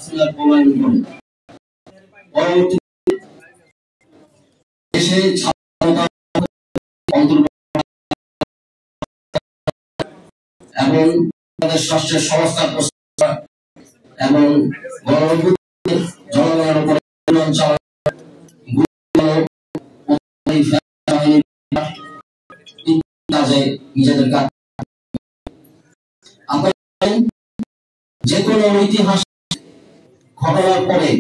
প্রণয়ন করে পরবর্তী দেশে ছাত্রতা এবং রাষ্ট্রের সংস্কার এবং জনগণের উপর নিজেদের কাজ যে কোনো ঐতিহাস ঘটনার পরে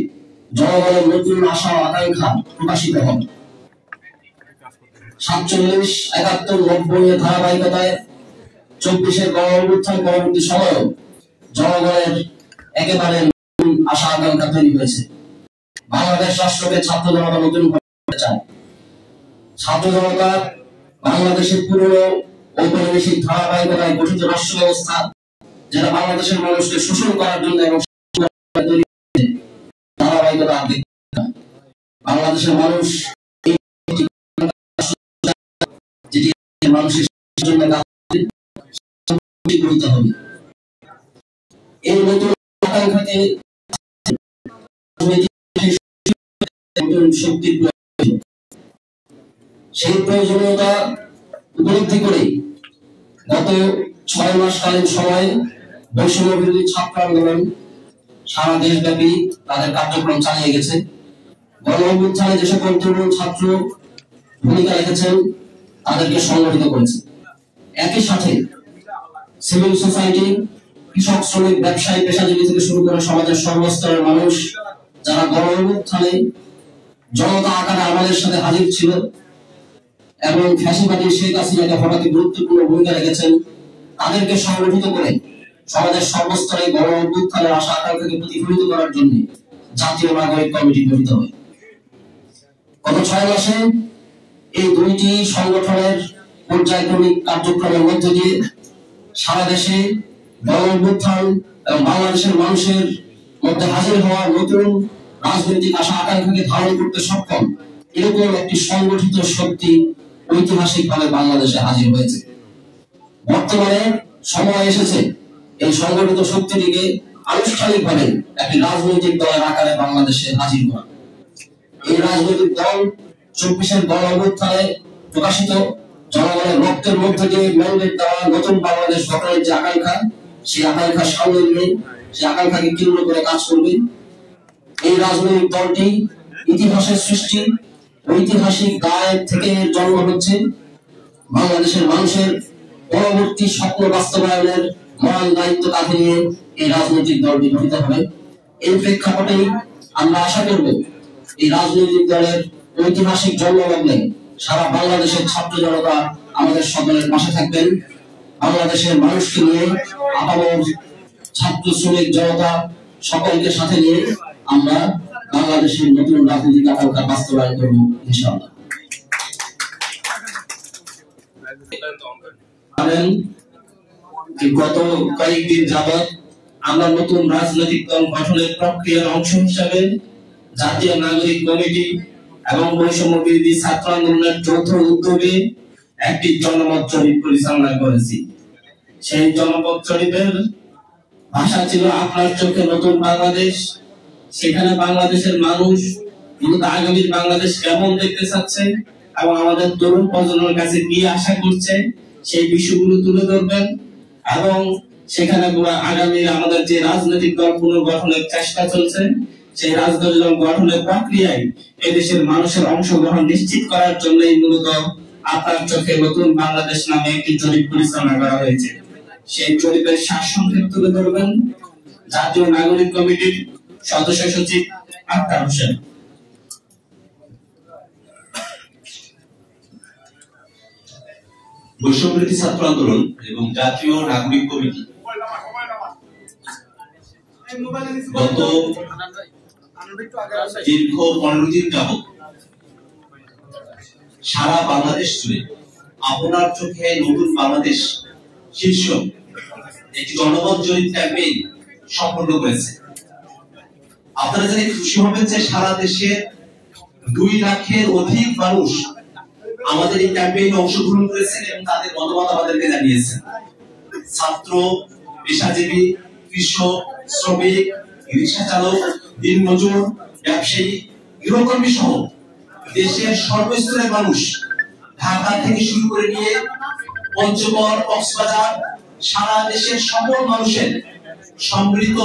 জনগণের নতুন আশা আকাঙ্ক্ষা প্রকাশিত হবে। 47, 71, 90 এর ধারাবাহিকতায় 24-এর গণঅভ্যুত্থান পরবর্তী সময়ে জনগণের একেবারে নতুন আশা আকাঙ্ক্ষা তৈরি হয়েছে। বাংলাদেশ রাষ্ট্রকে ছাত্র জনতা নতুন করতে চায়। ছাত্র জনতা বাংলাদেশের পুরনো ঔপনিবেশিক ধারাবাহিকতায় গঠিত রাষ্ট্র ব্যবস্থা, যেটা বাংলাদেশের মানুষকে শোষণ করার জন্য এবং ধারাবাহিকতা বাংলাদেশের মানুষ যেটি মানুষের জন্য গঠিত হবে। এই নতুন আকাঙ্ক্ষাকে শক্তির সেই প্রয়োজনীয়তা উপলব্ধি করে গত 6 মাসকালীন সময় বৈষম্য বিরোধী ছাত্র আন্দোলন সারা দেশব্যাপী তাদের কার্যক্রম চালিয়ে গেছে। গণঅভ্যুত্থানে যে সকল তরুণ ছাত্র ভূমিকা রেখেছেন তাদেরকে সংগঠিত করেছে। একই সাথে সিভিল সোসাইটি, কৃষক, শ্রমিক, ব্যবসায়ী, পেশাজীবী থেকে শুরু করে সমাজের সর্বস্তরের মানুষ যারা গণঅভ্যুত্থানে জনতা আকারে আমাদের সাথে হাজির ছিল এবং ফ্যাসিবাদী শেখ হাসিনাকে হঠাৎ গুরুত্বপূর্ণ ভূমিকা রেখেছেন, তাদেরকে সংগঠিত করে সমাজের সর্বস্তরে গণঅভ্যুত্থানের আশা আকাঙ্ক্ষাকে প্রতিফলিত করার জন্য জাতীয় নাগরিক কমিটি গঠিত হয়। গত 6 মাসে এই দুইটি সংগঠনের পর্যায়ক্রমিক কার্যক্রমের মধ্য দিয়ে সারা দেশে গণঅভ্যুত্থান এবং বাংলাদেশের মানুষের মধ্যে হাজির হওয়া নতুন রাজনৈতিক আশা আকাঙ্ক্ষাকে ধারণ করতে সক্ষম এরকম একটি সংগঠিত শক্তি ঐতিহাসিকভাবে বাংলাদেশে হাজির হয়েছে। বর্তমানে সময় এসেছে এই সংগঠিত শক্তিটিকে আনুষ্ঠানিকভাবে একটি রাজনৈতিক দলের আকারে বাংলাদেশে হাজির করা। এই রাজনৈতিক দল 24-এর গণঅভ্যুত্থানে প্রকাশিত জনগণের রক্তের মধ্য দিয়ে ম্যান্ডেট দেওয়া নতুন বাংলাদেশ গঠনের যে আকাঙ্ক্ষা, সেই আকাঙ্ক্ষা সামনে নিয়ে সেই আকাঙ্ক্ষাকে কেন্দ্র করে কাজ করবে। এই রাজনৈতিক দলটি ইতিহাসের সৃষ্টি, ঐতিহাসিক দায় থেকে জন্ম হচ্ছে। বাংলাদেশের মানুষের পরবর্তী স্বপ্ন বাস্তবায়নের মহান দায়িত্ব কাঁধে নিয়ে এই রাজনৈতিক দলটি গঠিত হবে। এই প্রেক্ষাপটেই আমরা আশা করব এই রাজনৈতিক দলের ঐতিহাসিক জন্মলগ্নে সারা বাংলাদেশের ছাত্র জনতা আমাদের সকলের পাশে থাকবেন। বাংলাদেশের মানুষকে নিয়ে আপামর ছাত্র শ্রমিক জনতা সকলকে সাথে নিয়ে আমরা বাংলাদেশের নতুন রাজনৈতিক আকাঙ্ক্ষা বাস্তবায়ন করব ইনশাআল্লাহ। গত কয়েকদিন যাবৎ আমরা নতুন রাজনৈতিক দল গঠনের প্রক্রিয়ার অংশ হিসাবে জাতীয় নাগরিক কমিটি এবং বৈষম্য বিরোধী ছাত্র আন্দোলনের যৌথ উদ্যোগে একটি জনমত জরিপ পরিচালনা করেছি। সেই জনমত জরিপের ভাষা ছিল আপনার চোখে নতুন বাংলাদেশ। সেখানে বাংলাদেশের মানুষ মূলত আগামীর বাংলাদেশ কেমন দেখতে চাচ্ছে এবং আমাদের তরুণ প্রজন্মের কাছে কি আশা করছে সেই বিষয়গুলো তুলে ধরবেন এবং সেখানে আগামীর আমাদের যে রাজনৈতিক দল পুনর্গঠনের চেষ্টা চলছে সেই রাজনৈতিক দল গঠনের প্রক্রিয়ায় এদেশের মানুষের অংশগ্রহণ নিশ্চিত করার জন্যই মূলত আপনার চোখে নতুন বাংলাদেশ নামে একটি জরিপ পরিচালনা করা হয়েছে। সেই জরিপের সারসংক্ষেপ তুলে ধরবেন জাতীয় নাগরিক কমিটির সদস্য সচিব আক্তার হোসেন। বৈষম্য বিরোধী ছাত্র আন্দোলন এবং জাতীয় নাগরিক কমিটি গত দীর্ঘ 15 দিন যাবৎ সারা বাংলাদেশ জুড়ে আপনার চোখে নতুন বাংলাদেশ শীর্ষক একটি জনমত জরিপ ক্যাম্পেইন সম্পন্ন করেছে। আপনারা জেনে খুশি হবেন যে সারা দেশে 2 লাখের অধিক মানুষ আমাদের এই ক্যাম্পেইনে অংশগ্রহণ করেছেন এবং তাদের মতামত আমাদেরকে জানিয়েছেন। ছাত্র, পেশাজীবী, কৃষক, শ্রমিক, রিক্সা চালক, দিনমজুর, ব্যবসায়ী, গৃহকর্মী সহ দেশের সর্বস্তরের মানুষ ঢাকা থেকে শুরু করে নিয়ে পঞ্চগড়, কক্সবাজার, সারা দেশের সকল মানুষের সম্মিলিত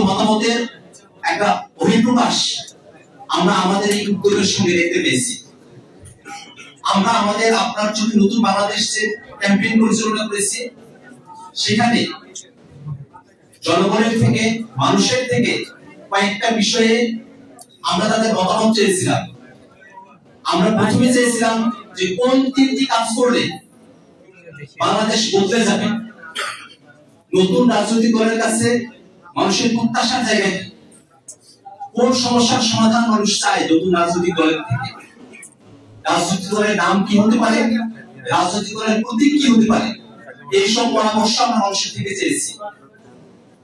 মতামতের একটা বহিঃপ্রকাশ আমরা আমাদের এই উদ্যোগের সঙ্গে দেখতে পেয়েছি। আমরা আমাদের আপনার চোখে নতুন বাংলাদেশ ক্যাম্পেইন পরিচালনা করেছি। সেখানে জনগণের থেকে, মানুষের থেকে কয়েকটা বিষয়ে আমরা তাদের মতামত চেয়েছিলাম। আমরা প্রথমে চেয়েছিলাম যে কোন তিনটি কাজ করলে বাংলাদেশ বদলে যাবে। নতুন রাজনৈতিক দলের কাছে মানুষের প্রত্যাশার জায়গায় কোন সমস্যার সমাধান মানুষ চায় নতুন রাজনৈতিক দলের থেকে। রাজনৈতিক দলের নাম কি হতে পারে, রাজনৈতিক দলের প্রতীক কি হতে পারে, এইসব পরামর্শ আমরা মানুষের থেকে চেয়েছি।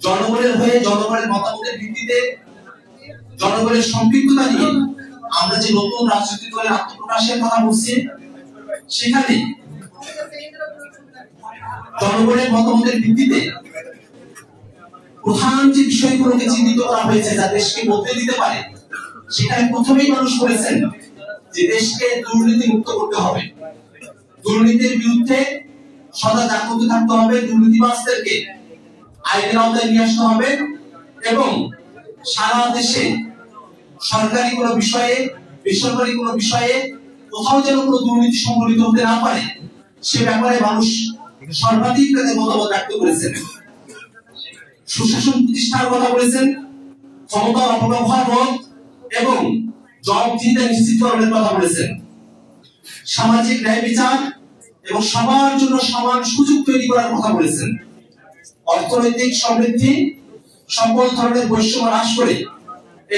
জনগণের হয়ে, জনগণের মতামতের ভিত্তিতে, জনগণের সম্পৃক্ততা নিয়ে আমরা যে নতুন রাজনৈতিক দলের আত্মপ্রকাশের কথা বলছি, সেখানে জনগণের মতামতের ভিত্তিতে প্রধান যে বিষয়গুলোকে চিহ্নিত করা হয়েছে যা দেশকে বদলে দিতে পারে, সেখানে প্রথমেই মানুষ বলেছেন যে দেশকে দুর্নীতি মুক্ত করতে হবে, দুর্নীতির বিরুদ্ধে সদা জাগ্রত থাকতে হবে, দুর্নীতিবাজদেরকে আইনের আওতায় নিয়ে আসতে হবে এবং সারা দেশে সরকারি কোনো বিষয়ে, বেসরকারি কোনো বিষয়ে কোথাও যেন কোনো দুর্নীতি সংঘটিত হতে না পারে, সে ব্যাপারে মানুষ সর্বাধিক তাদের মতামত ব্যক্ত করেছেন। সুশাসন প্রতিষ্ঠার কথা বলেছেন, ক্ষমতার অপব্যবহার রোধ এবং জবাবদিহিতা নিশ্চিতকরণের কথা বলেছেন, সামাজিক ন্যায় বিচার এবং সবার জন্য সমান সুযোগ তৈরি করার কথা বলেছেন, অর্থনৈতিক সমৃদ্ধি, সকল ধরনের বৈষম্য হ্রাস করে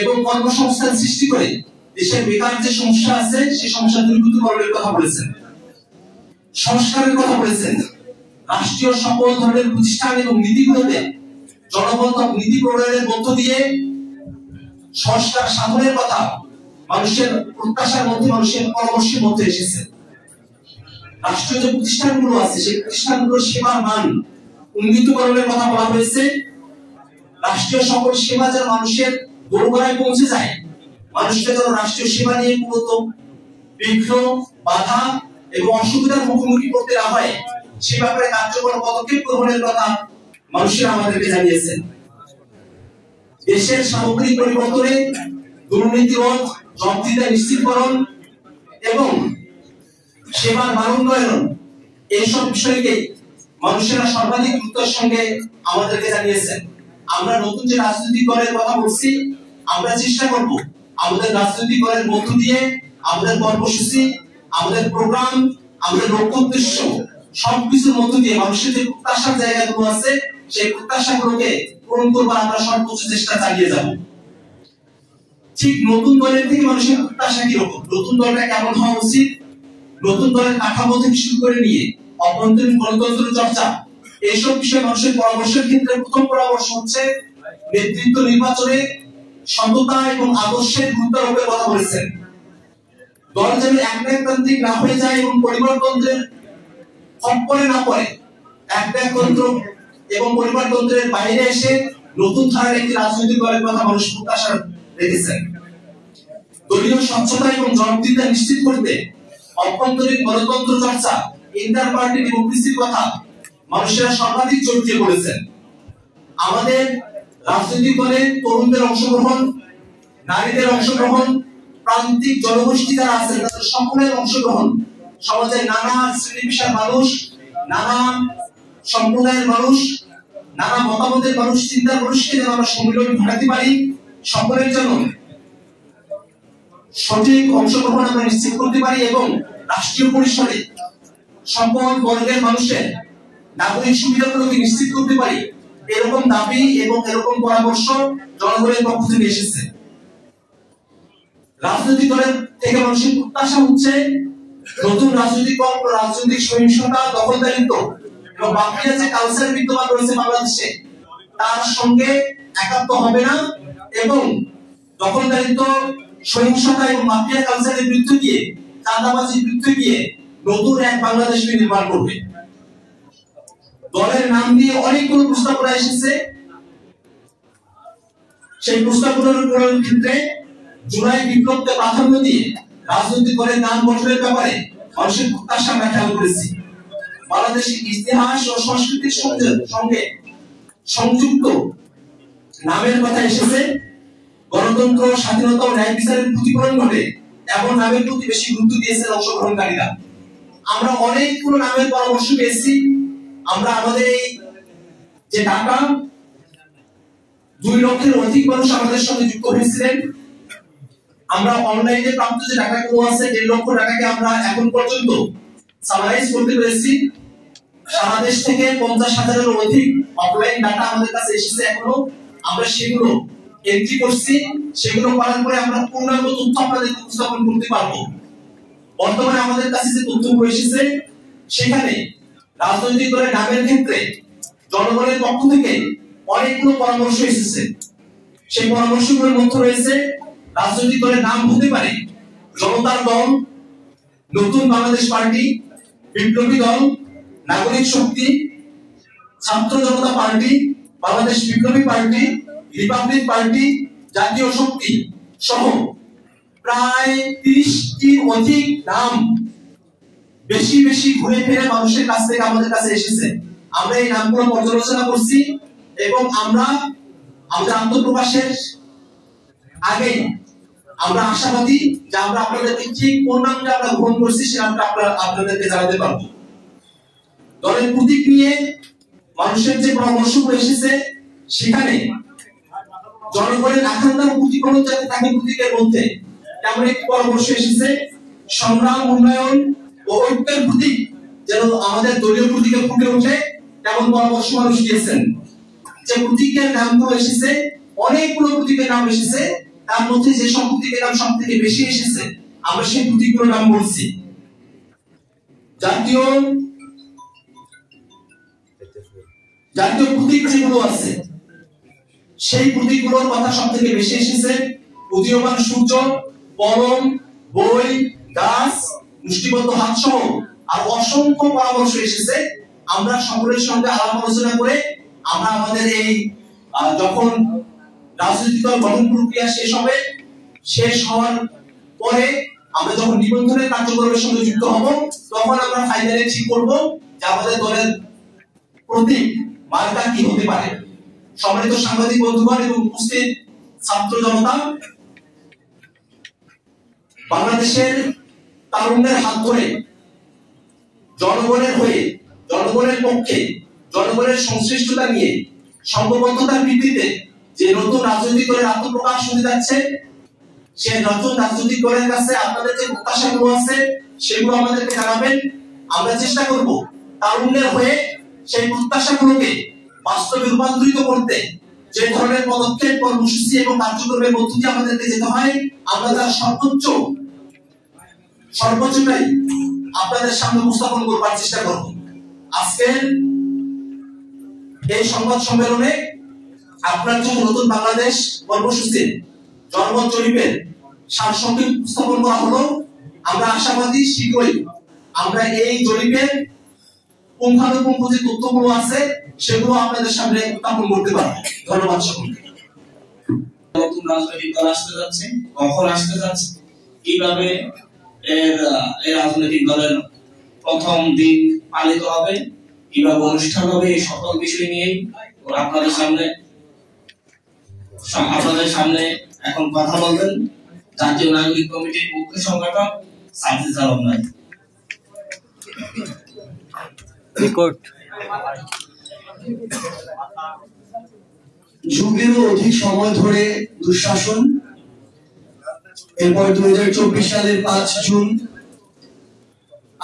এবং কর্মসংস্থান সৃষ্টি করে দেশের বেকার যে সমস্যা আছে সেই সমস্যা দূরীভূতকরণের কথা বলেছেন, সংস্কারের কথা বলেছেন, রাষ্ট্রীয় সকল ধরনের প্রতিষ্ঠান এবং নীতিগুলোতে জনগণ নীতি প্রণয়নের মধ্য দিয়ে সংস্কার সাধনের কথা মানুষের প্রত্যাশার মধ্যে, মানুষের পরামর্শের মধ্যে এসেছে। রাষ্ট্রীয় যে প্রতিষ্ঠানগুলো আছে সেই প্রতিষ্ঠানগুলোর সেবার মান উন্নীতকরণের কথা বলা হয়েছে। রাষ্ট্রীয় সকল সেবা যেন মানুষের দোরগোড়ায় পৌঁছে যায়, মানুষকে যেন রাষ্ট্রীয় সেবা নিয়ে মূলত বিঘ্ন, বাধা এবং অসুবিধার মুখোমুখি করতে না হয়, সে ব্যাপারে কার্যকর পদক্ষেপ গ্রহণের কথা মানুষেরা আমাদেরকে জানিয়েছেন। দেশের সামগ্রিক পরিবর্তনে দুর্নীতি রোধ, জবাবদিহিতা নিশ্চিতকরণ এবং সেবার মান উন্নয়ন, এইসব বিষয়কে মানুষেরা সর্বাধিক গুরুত্বের সঙ্গে আমাদেরকে জানিয়েছেন। আমরা নতুন যে রাজনৈতিক দলের কথা বলছি, আমরা চেষ্টা করব আমাদের রাজনৈতিক দলের মধ্য দিয়ে আমাদের কর্মসূচি, আমাদের প্রোগ্রাম, আমাদের লক্ষ্য উদ্দেশ্য সবকিছুর মধ্য দিয়ে মানুষের যে প্রত্যাশার জায়গাগুলো আছে সেই প্রত্যাশাগুলোকে পূরণ করবার আমরা সর্বোচ্চ চেষ্টা চালিয়ে যাব। ঠিক নতুন দলের থেকে মানুষের প্রত্যাশা কিরকম, নতুন দলটা কেমন হওয়া উচিত, নতুন দলের কাঠামো থেকে শুরু করে নিয়ে অভ্যন্তরীণ গণতন্ত্র চর্চা, এইসব বিষয়ে মানুষের পরামর্শের ক্ষেত্রে প্রথম পরামর্শ হচ্ছে নেতৃত্ব নির্বাচনে সততা এবং আদর্শের গুরুত্বের কথা বলেছেন। দল যেন একনায়কতান্ত্রিক না হয়ে যায় এবং পরিবারতন্ত্রের খপ্পরে না পড়ে, একনায়কতন্ত্র এবং পরিবারতন্ত্রের বাইরে এসে নতুন ধারার একটি রাজনৈতিক দলের কথা মানুষ প্রত্যাশা রেখেছেন। দলীয় স্বচ্ছতা এবং জবাবদিহিতা নিশ্চিত করতে অভ্যন্তরীণ গণতন্ত্র চর্চা, ইন্টার পার্টি ডেমোক্রেসির কথা মানুষেরা সর্বাধিক জোর দিয়ে বলেছেন। আমাদের রাজনৈতিক দলে তরুণদের অংশগ্রহণ, নারীদের অংশগ্রহণ, প্রান্তিক জনগোষ্ঠী যারা আছেন তাদের সকলের অংশগ্রহণ, সমাজের নানা শ্রেণী পেশার মানুষ, নানা সম্প্রদায়ের মানুষ, নানা মতামতের মানুষ, চিন্তার মানুষকে যেন আমরা সম্মিলন ঘটাতে পারি, সকলের জন্য সঠিক অংশগ্রহণ আমরা নিশ্চিত করতে পারি এবং রাষ্ট্রীয় পরিসরে সকল বর্গের মানুষের নাগরিক সুবিধাগুলোকে নিশ্চিত করতে পারি, এরকম দাবি এবং এরকম পরামর্শ জনগণের পক্ষ থেকে এসেছে। রাজনৈতিক দলের থেকে মানুষের প্রত্যাশা হচ্ছে নতুন রাজনৈতিক দল রাজনৈতিক সহিংসতা, দখলদারিত্ব এবং মাফিয়া যে কালচার বিদ্যমান রয়েছে বাংলাদেশে তার সঙ্গে একাত্ম হবে না এবং দখলদারিত্ব, সহিংসতা এবং মাফিয়া কালচারের বিরুদ্ধে গিয়ে, চাঁদাবাজির বিরুদ্ধে গিয়ে নতুন এক বাংলাদেশকে নির্মাণ করবে। দলের নাম দিয়ে অনেকগুলো প্রস্তাবনা এসেছে। সেই প্রস্তাবনার ক্ষেত্রে জুলাই বিপ্লবকে প্রাধান্য দিয়ে রাজনৈতিক দলের নাম গঠনের ব্যাপারে মানুষের প্রত্যাশা আমরা খেয়াল করেছি। বাংলাদেশের ইতিহাস ও সংস্কৃতির সঙ্গে সংযুক্ত নামের কথা এসেছে। গণতন্ত্র, স্বাধীনতা ও ন্যায় বিচারের প্রতিফলন ঘটে এমন নামের প্রতি বেশি গুরুত্ব দিয়েছেন অংশগ্রহণকারীরা। আমরা অনেকগুলো নামের পরামর্শ পেয়েছি। আমরা আমাদের এই যে ঢাকা 2 লক্ষের অধিক মানুষ আমাদের সঙ্গে যুক্ত হয়েছিলেন। আমরা অনলাইনে প্রাপ্ত যে টাকাগুলো আছে 1.5 লক্ষ টাকাকে আমরা এখন পর্যন্ত সামারাইজ করতে পেরেছি। সারা দেশ থেকে 50,000-এর অধিক অফলাইন ডাটা আমাদের কাছে এসেছে। এখনো আমরা সেগুলো এন্ট্রি করছি। সেগুলো করার পরে আমরা পূর্ণাঙ্গ তথ্য আপনাদের উপস্থাপন করতে পারবো। বর্তমানে আমাদের কাছে যে তথ্যগুলো এসেছে সেখানে রাজনৈতিক দলের নামের ক্ষেত্রে জনগণের পক্ষ থেকে অনেকগুলো পরামর্শ এসেছে। সেই পরামর্শগুলোর মধ্যে রয়েছে রাজনৈতিক দলের নাম হতে পারে জনতার দল, নতুন বাংলাদেশ পার্টি, বিপ্লবী দল, নাগরিক শক্তি, ছাত্র জনতা পার্টি, বাংলাদেশ বিপ্লবী পার্টি, রিপাবলিক পার্টি, জাতীয় শক্তি সহ প্রায় 30টির অধিক নাম বেশি বেশি ঘুরে ফিরে মানুষের কাছ থেকে আমাদের কাছে এসেছে। আমরা এই নামগুলো পর্যালোচনা করছি এবং আমরা আমাদের আত্মপ্রকাশের আগে আমরা আশাবাদী যে আমরা আপনাদেরকে ঠিক কোন নামটা আমরা গ্রহণ করছি সে নামটা আপনাদেরকে জানাতে পারবো। দলের প্রতীক নিয়ে মানুষের যে পরামর্শগুলো এসেছে সেখানে জনগণের আকাঙ্ক্ষার প্রতিফলন যাতে থাকে প্রতীকের মধ্যে তেমন একটি পরামর্শ এসেছে। সংগ্রাম, উন্নয়ন ও ঐক্যের প্রতীক যেন আমাদের দলীয় প্রতীকে ফুটে ওঠে তেমন পরামর্শ মানুষ দিয়েছেন। যে প্রতীকের নামগুলো এসেছে, অনেকগুলো প্রতীকের নাম এসেছে, তার মধ্যে যে সব প্রতীকের নাম সব থেকে বেশি এসেছে আমরা সেই প্রতীকগুলোর নাম বলছি। জাতীয় প্রতীক যেগুলো আছে সেই প্রতীকগুলোর কথা সব থেকে বেশি এসেছে। উদীয়মান সূর্য, পরম, বই, গাছ, মুষ্টিবদ্ধ হাত সহ আর অসংখ্য পরামর্শ এসেছে। আমরা সকলের সঙ্গে আলাপ আলোচনা করে আমরা আমাদের এই যখন রাজনৈতিক দল গঠন প্রক্রিয়া শেষ হওয়ার পরে আমরা যখন নিবন্ধনের কার্যক্রমের সঙ্গে যুক্ত হব তখন আমরা ফাইনালি ঠিক করব যে আমাদের দলের প্রতীক মার্কা কি হতে পারে। সম্মানিত সাংবাদিক বন্ধুগণ এবং উপস্থিত ছাত্র জনতা, বাংলাদেশের তারুণ্যের হাত ধরে জনগণের হয়ে, জনগণের পক্ষে, জনগণের সংশ্লিষ্টতা নিয়ে সংঘবদ্ধতার ভিত্তিতে যে নতুন রাজনৈতিক দলের আত্মপ্রকাশ হতে যাচ্ছে, সেই নতুন রাজনৈতিক দলের কাছে আপনাদের যে প্রত্যাশাগুলো আছে সেগুলো আমাদেরকে জানাবেন। আমরা চেষ্টা করব তারুণ্যের হয়ে সেই প্রত্যাশাগুলোকে বাস্তবে রূপান্তরিত করতে যে ধরনের পদক্ষেপ, কর্মসূচি এবং কার্যক্রমের মধ্য দিয়ে আমাদেরকে যেতে হয় আমরা তার সর্বোচ্চটাই আপনাদের সামনে উপস্থাপন করবার চেষ্টা করব। আজকের এই সংবাদ সম্মেলনে আপনার জন্য নতুন বাংলাদেশ কর্মসূচির জনমত জরিপের সারসংক্ষেপ উপস্থাপন করা হলো। আমরা আশাবাদী শীঘ্রই আমরা এই জরিপের পুঙ্খানুপুঙ্খ যে তথ্যগুলো আছে সেগুলো আপনাদের সামনে উপস্থাপন করতে পারবো। ধন্যবাদ সকলকে। নতুন রাজনৈতিক দল আসতে যাচ্ছে, কখন আসতে যাচ্ছে, কিভাবে এই রাজনৈতিক দলের প্রথম দিন পালিত হবে, কিভাবে অনুষ্ঠান হবে, এই সকল বিষয় নিয়েই আপনাদের সামনে এখন কথা বলবেন জাতীয় নাগরিক কমিটির মুখ্য সংগঠক সাজিদ আলম ভাই। যুগেরও অধিক সময় ধরে দুঃশাসন, এরপর 2024 সালের 5 জুন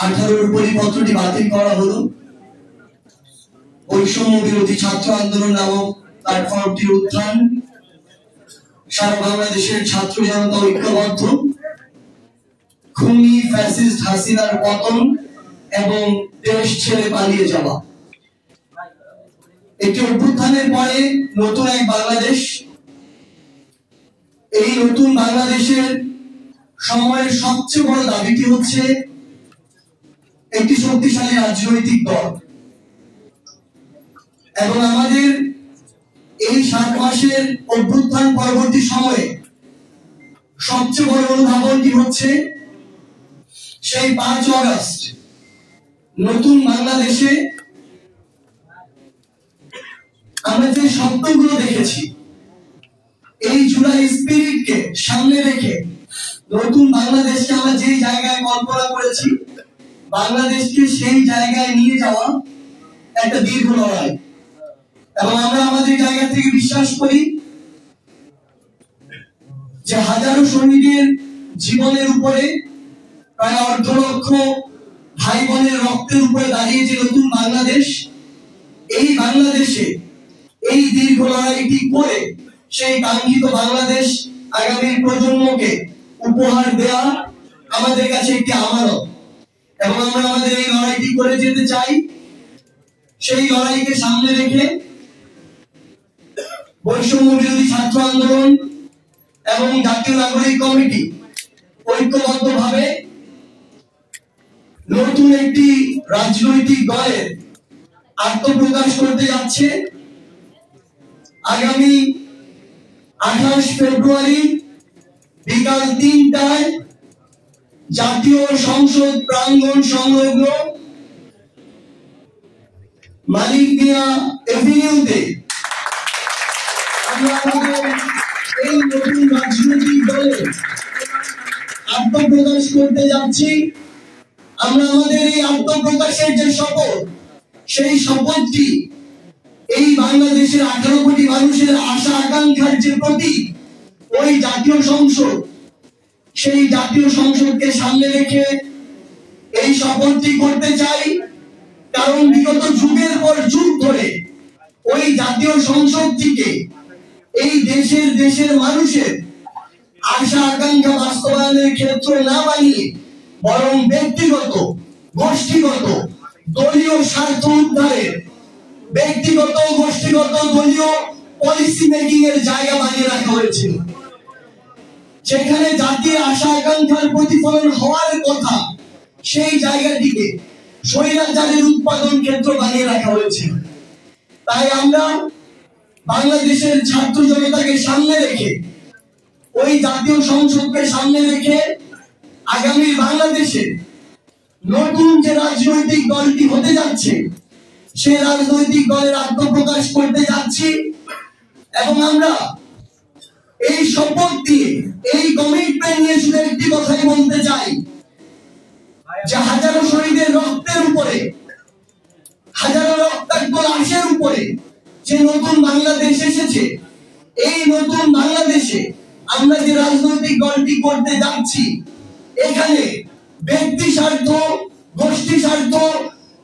18 পরিপত্রটি বাতিল করা হলো। বৈষম্য বিরোধী ছাত্র আন্দোলন নামক প্ল্যাটফর্মটির উত্থান, সারা বাংলাদেশের ছাত্র জনতা ঐক্যবদ্ধ, খুনি ফ্যাসিস্ট হাসিনার পতন এবং দেশ ছেড়ে পালিয়ে যাওয়া। একটি অভ্যুত্থানের পরে নতুন এক বাংলাদেশ। এই নতুন বাংলাদেশের সময়ের সবচেয়ে বড় দাবিটি হচ্ছে একটি শক্তিশালী রাজনৈতিক দল। এবং আমাদের এই 7 মাসের অভ্যুত্থান পরবর্তী সময়ে সবচেয়ে বড় অনুধাবনটি হচ্ছে সেই 5 আগস্ট নতুন বাংলাদেশে আমরা যে স্বপ্নগুলো দেখেছি, এই জুলাই স্পিরিটকে সামনে রেখে নতুন বাংলাদেশকে আমরা যে জায়গায় কল্পনা করেছি, বাংলাদেশকে সেই জায়গায় নিয়ে যাওয়া একটা দীর্ঘ লড়াই। এবং আমরা আমাদের জায়গা থেকে বিশ্বাস করি যে হাজারো শহীদের জীবনের উপরে, প্রায় 1.5 লক্ষ ভাই বোনের রক্তের উপরে দাঁড়িয়ে যে নতুন বাংলাদেশ, এই বাংলাদেশে এই দীর্ঘ লড়াইটি করে সেই কাঙ্ক্ষিত বাংলাদেশ আগামী প্রজন্মকে উপহার দেওয়া আমাদের কাছে একটি আমানত। এবং আমরা আমাদের এই লড়াইটি করে যেতে চাই। সেই লড়াইকে সামনে রেখে বৈষম্য বিরোধী ছাত্র আন্দোলন এবং জাতীয় নাগরিক কমিটি ঐক্যবদ্ধভাবে নতুন একটি রাজনৈতিক দলের আত্মপ্রকাশ করতে যাচ্ছে। আগামী 28 ফেব্রুয়ারি বিকাল 3টায় জাতীয় সংসদ প্রাঙ্গণ সংলগ্ন মালিক মিয়া এভিনিউতে আমরা আমাদের এই নতুন রাজনৈতিক দলের আত্মপ্রকাশ করতে যাচ্ছি। আমরা আমাদের এই আত্মপ্রকাশের যে শপথ, সেই শপথটি এই বাংলাদেশের 18 কোটি মানুষের আশা আকাঙ্ক্ষার যে প্রতীক, ওই জাতীয় সংসদ, সেই জাতীয় সংসদকে সামনে রেখে এই শপথটি করতে চাই। কারণ বিগত যুগের পর যুগ ধরে ওই জাতীয় সংসদটিকে এই দেশের মানুষের আশা আকাঙ্ক্ষা বাস্তবায়নের ক্ষেত্র না বানিয়ে বরং ব্যক্তিগত, গোষ্ঠীগত, দলীয় স্বার্থ উদ্ধারের, ব্যক্তিগত, গোষ্ঠীগত, দলীয় পলিসি মেকিং এর জায়গা বানিয়ে রাখা হয়েছিল। যেখানে জাতির আশা আকাঙ্ক্ষার প্রতিফলন হওয়ার কথা, সেই জায়গাটিকে স্বৈরাচারের উৎপাদন ক্ষেত্র বানিয়ে রাখা হয়েছিল। তাই আমরা বাংলাদেশের ছাত্র জনতাকে সামনে রেখে, ওই জাতীয় সংসদকে সামনে রেখে আগামী বাংলাদেশে নতুন যে রাজনৈতিক দলটি হতে যাচ্ছে, সেই রাজনৈতিক দলের আত্মপ্রকাশ করতে যাচ্ছি। এবং আমরা এই শপথ দিয়ে, এই কমিটমেন্ট নিয়ে শুধু একটি কথাই বলতে চাই যে হাজারো শহীদের রক্তের উপরে, হাজারো রক্তাক্ত লাশের উপরে যে নতুন বাংলাদেশ এসেছে, এই নতুন বাংলাদেশে আমরা যে রাজনৈতিক দলটি করতে যাচ্ছি, এখানে ব্যক্তি স্বার্থ, গোষ্ঠী স্বার্থ,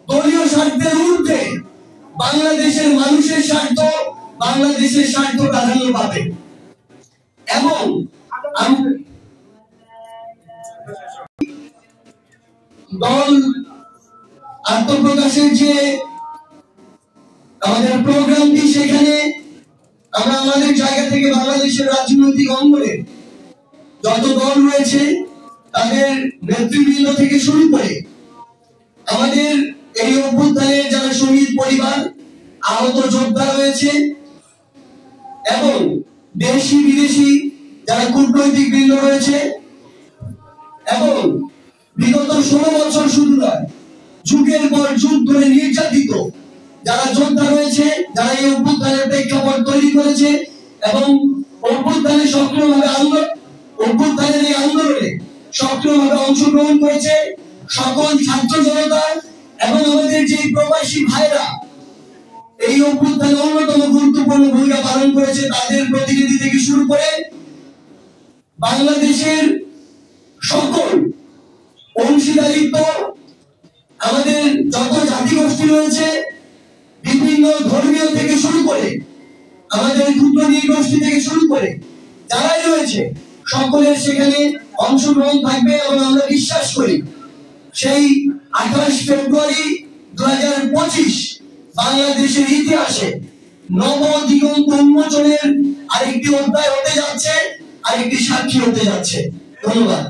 দলীয় স্বার্থের ঊর্ধ্বে বাংলাদেশের মানুষের স্বার্থ, বাংলাদেশের স্বার্থ প্রাধান্য পাবে। এবং দল আত্মপ্রকাশের যে আমাদের প্রোগ্রামটি, সেখানে আমরা আমাদের জায়গা থেকে বাংলাদেশের রাজনৈতিক অঙ্গনে যত দল রয়েছে তাদের নেতৃবৃন্দ থেকে শুরু করে আমাদের এই অভ্যুত্থানের যারা শহীদ পরিবার, আহত যোদ্ধা রয়েছে এবং দেশি বিদেশি যারা কূটনৈতিক বৃন্দ রয়েছে, এবং বিগত 16 বছর শুধু নয়, যুগের পর যুগ ধরে নির্যাতিত যারা যোদ্ধা রয়েছে, যারা এই অভ্যুত্থানের প্রেক্ষাপট তৈরি করেছে এবং অভ্যুত্থানের এই আন্দোলনে সক্রিয়ভাবে অংশগ্রহণ করেছে, সকল ছাত্র জনতা এবং আমাদের যে প্রবাসী ভাইরা এই অভ্যুত্থানে অন্যতম গুরুত্বপূর্ণ ভূমিকা পালন করেছে, তাদের প্রতিনিধি থেকে শুরু করে বাংলাদেশের সকল অংশীদারিত্ব, আমাদের যত জাতিগোষ্ঠী রয়েছে, বিভিন্ন ধর্মীয় থেকে শুরু করে আমাদের ক্ষুদ্র নৃগোষ্ঠী থেকে শুরু করে যারাই রয়েছে, সকলের সেখানে অংশগ্রহণ থাকবে। এবং আমরা বিশ্বাস করি সেই 28 ফেব্রুয়ারি 2025 বাংলাদেশের ইতিহাসে নব দিগন্ত উন্মোচনের আরেকটি অধ্যায় হতে যাচ্ছে, আরেকটি সাক্ষী হতে যাচ্ছে। ধন্যবাদ।